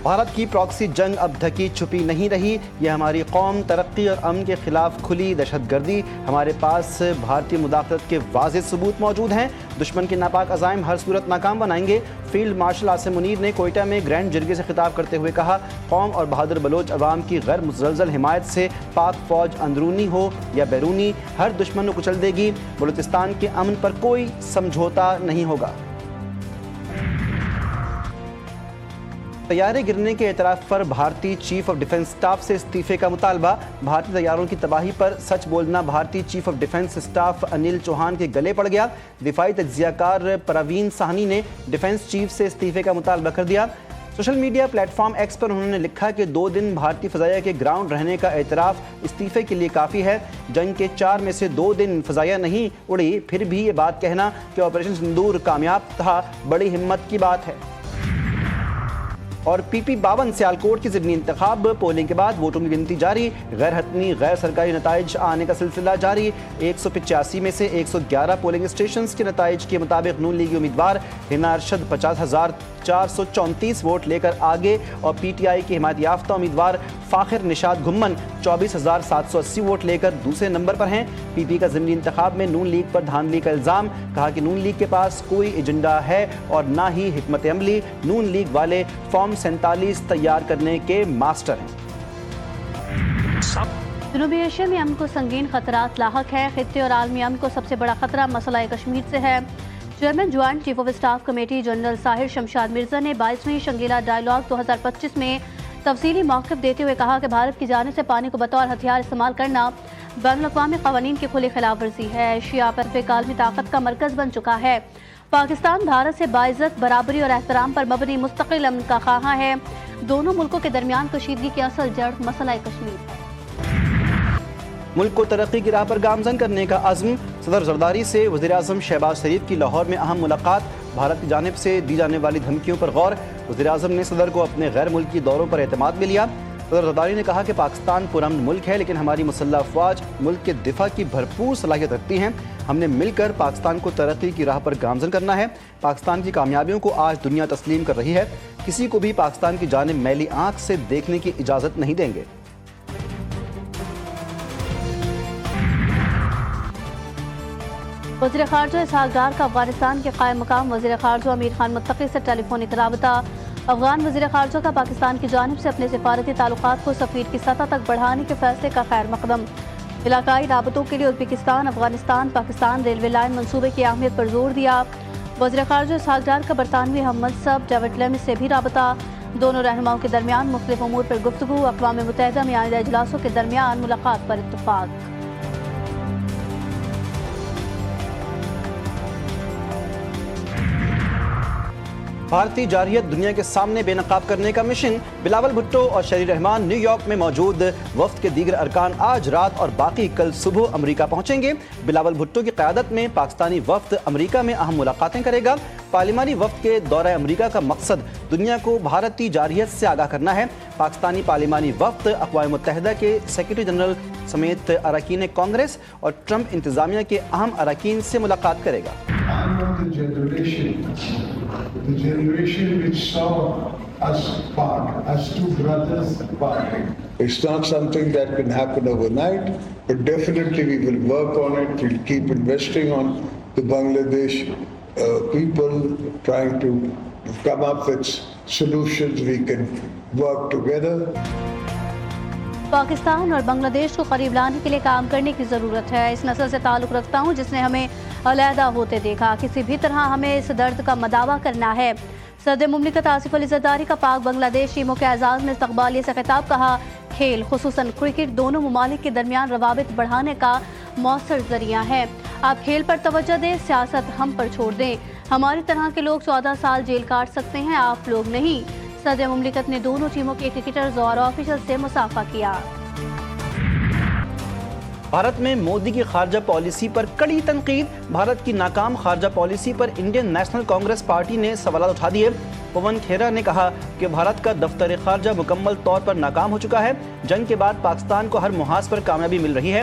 بھارت کی پراکسی جنگ اب ڈھکی چھپی نہیں رہی، یہ ہماری قوم ترقی اور امن کے خلاف کھلی دہشت گردی۔ ہمارے پاس بھارتی مداخلت کے واضح ثبوت موجود ہیں، دشمن کے ناپاک عزائم ہر صورت ناکام بنائیں گے۔ فیلڈ مارشل عاصم منیر نے کوئٹہ میں گرینڈ جرگے سے خطاب کرتے ہوئے کہا، قوم اور بہادر بلوچ عوام کی غیر مزلزل حمایت سے پاک فوج اندرونی ہو یا بیرونی ہر دشمن کو کچل دے گی۔ بلوچستان کے امن پر کوئی سمجھوتا نہیں ہوگا۔ طیارے گرنے کے اعتراف پر بھارتی چیف آف ڈیفنس اسٹاف سے استعفے کا مطالبہ۔ بھارتی طیاروں کی تباہی پر سچ بولنا بھارتی چیف آف ڈیفنس اسٹاف انل چوہان کے گلے پڑ گیا۔ دفاعی تجزیہ کار پروین ساہنی نے ڈیفنس چیف سے استعفے کا مطالبہ کر دیا۔ Social media platform X پر انہوں نے لکھا کہ 2 دن بھارتی فضائیہ کے گراؤنڈ رہنے کا اعتراف استعفے کے لیے کافی ہے۔ جنگ کے 4 میں سے 2 دن فضائیہ نہیں اڑی، پھر بھی یہ بات کہنا کہ آپریشن سندور کامیاب تھا بڑی ہمت کی بات ہے۔ اور پی پی 52 سیالکوٹ کی ضمنی انتخاب، پولنگ کے بعد ووٹوں کی گنتی جاری، غیر حتمی غیر سرکاری نتائج آنے کا سلسلہ جاری۔ 185 میں سے 111 پولنگ اسٹیشنز کے نتائج کے مطابق نون لیگی امیدوار ہنا ارشد 50,434 ووٹ لے کر آگے، اور پی ٹی آئی کے حمایت یافتہ امیدوار فاخر نشاد گھمن 24,780 ووٹ لے کر دوسرے نمبر پر ہیں۔ پی پی کا ضمنی انتخاب میں نون لیگ پر دھاندلی کا الزام، کہا کہ نون لیگ کے پاس کوئی ایجنڈا ہے اور نہ ہی حکمت عملی، نون لیگ والے فارم 47 تیار کرنے کے ماسٹر ہیں۔ جنوبی ایشیا میں امن کو سنگین خطرات لاحق ہے، خطے اور عالمی امن کو سب سے بڑا خطرہ مسئلہ کشمیر سے ہے۔ Chairman joint chief of staff committee general Tahir Shamshad Mirza نے 22ویں شنگیلا ڈائیلاگ 2025 میں تفصیلی موقف دیتے ہوئے کہا کہ بھارت کی جانب سے پانی کو بطور ہتھیار استعمال کرنا بین الاقوامی قوانین کی کھلی خلاف ورزی ہے۔ ایشیا پیسفک عالمی طاقت کا مرکز بن چکا ہے۔ پاکستان بھارت سے باعزت برابری اور احترام پر مبنی مستقل امن کا خواہاں ہے۔ دونوں ملکوں کے درمیان کشیدگی کی اصل جڑ مسئلہ کشمیر ہے۔ ملک کو ترقی کی راہ پر گامزن کرنے کا عزم، صدر زرداری سے وزیر اعظم شہباز شریف کی لاہور میں اہم ملاقات، بھارت کی جانب سے دی جانے والی دھمکیوں پر غور، وزیر اعظم نے صدر کو اپنے غیر ملکی دوروں پر اعتماد میں لیا۔ صدر زرداری نے کہا کہ پاکستان پرامن ملک ہے، لیکن ہماری مسلح افواج ملک کے دفاع کی بھرپور صلاحیت رکھتی ہیں۔ ہم نے مل کر پاکستان کو ترقی کی راہ پر گامزن کرنا ہے۔ پاکستان کی کامیابیوں کو آج دنیا تسلیم کر رہی ہے، کسی کو بھی پاکستان کی جانب میلی آنکھ سے دیکھنے کی اجازت نہیں دیں گے۔ وزیر خارجہ اسحاق ڈار کا افغانستان کے قائم مقام وزیر خارجہ امیر خان متقی سے ٹیلی فونک رابطہ۔ افغان وزیر خارجہ کا پاکستان کی جانب سے اپنے سفارتی تعلقات کو سفیر کی سطح تک بڑھانے کے فیصلے کا خیر مقدم۔ علاقائی رابطوں کے لیے Uzbekistan Afghanistan Pakistan railway line منصوبے کی اہمیت پر زور دیا۔ وزیر خارجہ اسحاق ڈار کا برطانوی ہم منصب ڈیوڈ لیمس سے بھی رابطہ۔ دونوں رہنماؤں کے درمیان مختلف امور پر گفتگو، اقوام متحدہ میں آئندہ اجلاسوں کے درمیان ملاقات پر اتفاق۔ بھارتی جارحیت دنیا کے سامنے بے نقاب کرنے کا مشن، بلاول بھٹو اور شہری رحمان نیو یارک میں موجود۔ وفد کے دیگر ارکان آج رات اور باقی کل صبح امریکہ پہنچیں گے۔ بلاول بھٹو کی قیادت میں پاکستانی وفد امریکہ میں اہم ملاقاتیں کرے گا۔ پارلیمانی وفد کے دورہ امریکہ کا مقصد دنیا کو بھارتی جارحیت سے آگاہ کرنا ہے۔ پاکستانی پارلیمانی وفد اقوام متحدہ کے سیکرٹری جنرل سمیت اراکین کانگریس اور ٹرمپ انتظامیہ کے اہم اراکین سے ملاقات کرے گا۔ The generation which saw us part, as two brothers part. It's not something that can happen overnight, but definitely we will work on it. We'll keep investing on the Bangladesh people, trying to come up with solutions we can work together. Pakistan اور بنگلہ دیش کو قریب لانے کے لیے کام کرنے کی ضرورت ہے۔ اس نسل سے تعلق رکھتا ہوں جس نے ہمیں علیحدہ ہوتے دیکھا، کسی بھی طرح ہمیں اس درد کا مداوع کرنا ہے۔ صدر مملکت آصف علی زرداری کا پاک بنگلہ دیش ٹیموں کے اعزاز میں استقبالیہ سے خطاب، کہا کھیل خصوصاً کرکٹ دونوں ممالک کے درمیان روابط بڑھانے کا مؤثر ذریعہ ہے۔ آپ کھیل پر توجہ دیں، سیاست ہم پر چھوڑ دیں۔ ہماری طرح کے لوگ 14 سال جیل کاٹ سکتے ہیں، آپ لوگ نہیں۔ صدر مملکت نے دونوں ٹیموں کے کرکٹرز اور آفیشل سے مصافحہ کیا۔ بھارت میں مودی کی خارجہ پالیسی پر کڑی تنقید، بھارت کی ناکام خارجہ پالیسی پر انڈین نیشنل کانگریس پارٹی نے سوالات اٹھا دیے۔ پون کھیرا نے کہا کہ بھارت کا دفتر خارجہ مکمل طور پر ناکام ہو چکا ہے، جنگ کے بعد پاکستان کو ہر محاذ پر کامیابی مل رہی ہے۔